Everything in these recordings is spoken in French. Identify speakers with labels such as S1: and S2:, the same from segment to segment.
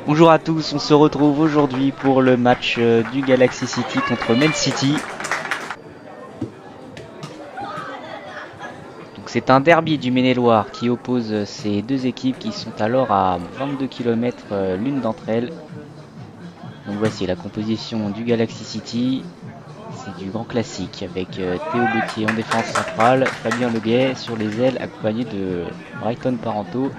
S1: Bonjour à tous, on se retrouve aujourd'hui pour le match du Galaxy City contre Man City. Donc c'est un derby du Maine-et-Loire qui oppose ces deux équipes qui sont alors à 22 km l'une d'entre elles. Donc voici la composition du Galaxy City. C'est du grand classique avec Théo Gauthier en défense centrale, Fabien Leguet sur les ailes accompagné de Brighton Parenteau.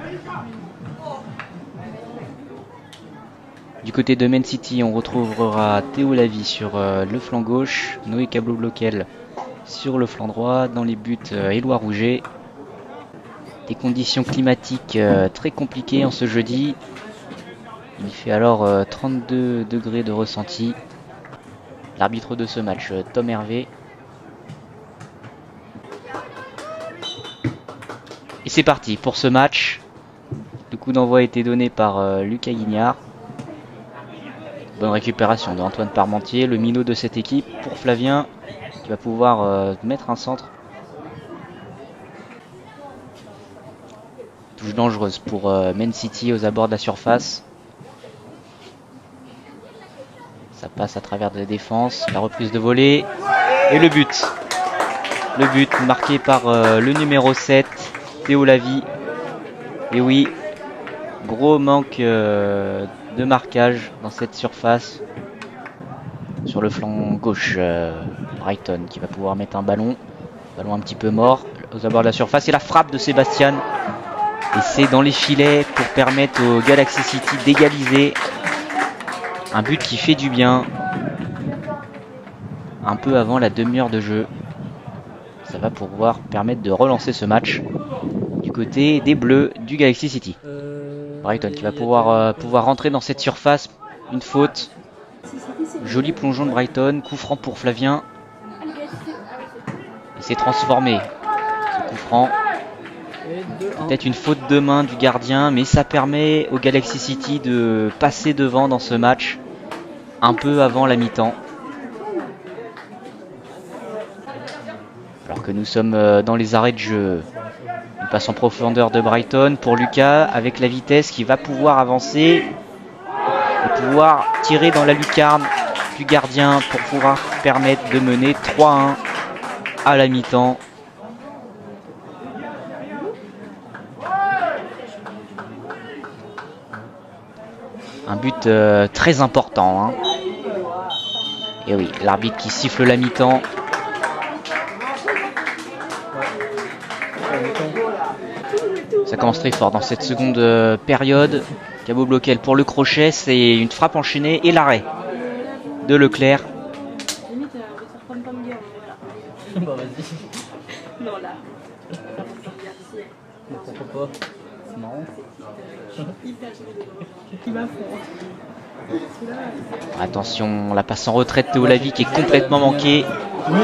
S1: Du côté de Man City, on retrouvera Théo Lavie sur le flanc gauche, Noé Cablo-Bloquel sur le flanc droit, dans les buts Éloi Rouget. Des conditions climatiques très compliquées en ce jeudi. Il fait alors 32 degrés de ressenti. L'arbitre de ce match, Tom Hervé. Et c'est parti pour ce match. Le coup d'envoi a été donné par Lucas Guignard. Bonne récupération de Antoine Parmentier, le minot de cette équipe pour Flavien qui va pouvoir mettre un centre. Touche dangereuse pour Man City aux abords de la surface. Ça passe à travers de la défense, la reprise de volée et le but. Le but marqué par le numéro 7, Théo Lavie. Et oui, gros manque de marquage dans cette surface. Sur le flanc gauche, Brighton qui va pouvoir mettre un ballon un petit peu mort aux abords de la surface. Et la frappe de Sébastien. Et c'est dans les filets pour permettre au Galaxy City d'égaliser. Un but qui fait du bien. Un peu avant la demi-heure de jeu. Ça va pouvoir permettre de relancer ce match du côté des Bleus du Galaxy City. Brighton qui va pouvoir rentrer dans cette surface. Une faute. Joli plongeon de Brighton. Coup franc pour Flavien. Il s'est transformé. Ce coup franc. Peut-être une faute de main du gardien, mais ça permet au Galaxy City de passer devant dans ce match un peu avant la mi-temps. Alors que nous sommes dans les arrêts de jeu. Une passe en profondeur de Brighton pour Lucas avec la vitesse qui va pouvoir avancer et pouvoir tirer dans la lucarne du gardien pour pouvoir permettre de mener 3-1 à la mi-temps. Un but très important. Hein. Et oui, l'arbitre qui siffle la mi-temps. Ça commence très fort dans cette seconde période. Cablo-Bloquel pour le crochet, c'est une frappe enchaînée et l'arrêt de Leclerc.
S2: Bah vas-y. Non là. Pourquoi pas? C'est marrant.
S1: Attention, la passe en retraite de Théo Lavie qui est complètement manquée.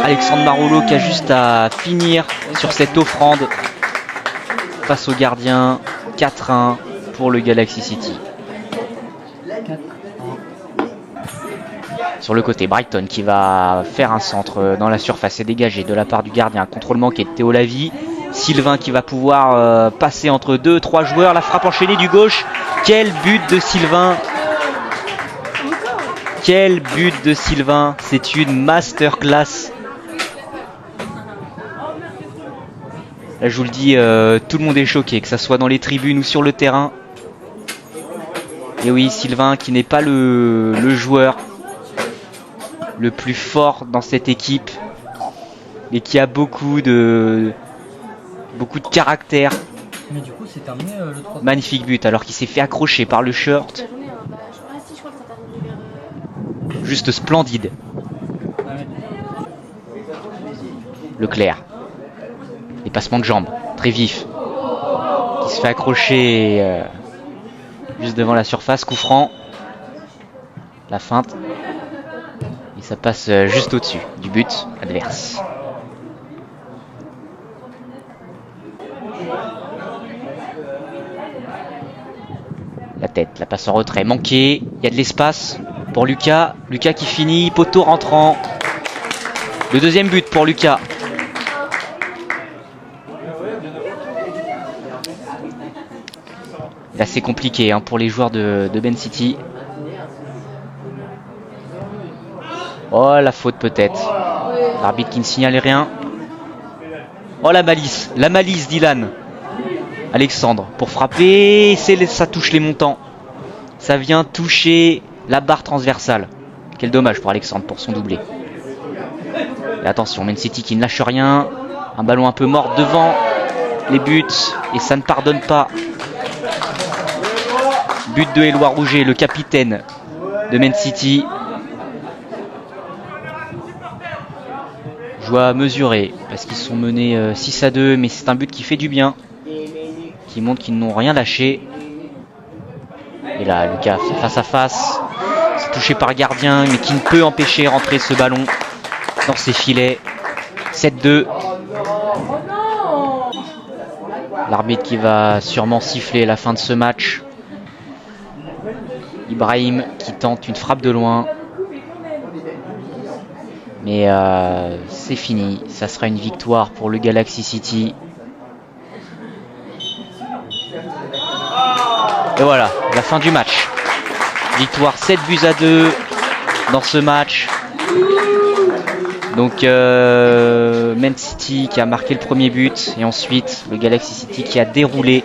S1: Alexandre Marolo qui a juste à finir sur cette offrande face au gardien. 4-1 pour le Galaxy City. Sur le côté, Brighton qui va faire un centre dans la surface et dégagé de la part du gardien. Contrôle manqué de Théo Lavie. Sylvain qui va pouvoir passer entre 2-3 joueurs. La frappe enchaînée du gauche. Quel but de Sylvain! Quel but de Sylvain! C'est une masterclass. Là je vous le dis, tout le monde est choqué, que ça soit dans les tribunes ou sur le terrain. Et oui, Sylvain qui n'est pas le joueur le plus fort dans cette équipe, mais qui a beaucoup de caractère.
S2: Mais du coup, c'est terminé le 3.
S1: Magnifique but, alors qu'il s'est fait accrocher par le shirt. Juste splendide. Leclerc. Dépassement de jambes, très vif. Qui se fait accrocher juste devant la surface, coup franc. La feinte. Et ça passe juste au-dessus du but adverse. La tête, la passe en retrait manquée. Il y a de l'espace pour Lucas. Lucas qui finit, poteau rentrant. Le deuxième but pour Lucas. Là c'est compliqué hein, pour les joueurs de Ben City. Oh la faute peut-être. L'arbitre qui ne signale rien. Oh la malice d'Ilan. Alexandre pour frapper, ça touche les montants. Ça vient toucher la barre transversale. Quel dommage pour Alexandre pour son doublé. Et attention, Man City qui ne lâche rien. Un ballon un peu mort devant les buts et ça ne pardonne pas. But de Éloi Rouget, le capitaine de Man City. Joie mesurée parce qu'ils sont menés 6-2, mais c'est un but qui fait du bien, qui montre qu'ils n'ont rien lâché. Et là, Lucas face à face, c'est touché par le gardien, mais qui ne peut empêcher rentrer ce ballon dans ses filets. 7-2. L'arbitre qui va sûrement siffler la fin de ce match. Ibrahim qui tente une frappe de loin. Mais c'est fini, ça sera une victoire pour le Galaxy City. Et voilà, la fin du match. Victoire 7-2 dans ce match. Donc Man City qui a marqué le premier but et ensuite le Galaxy City qui a déroulé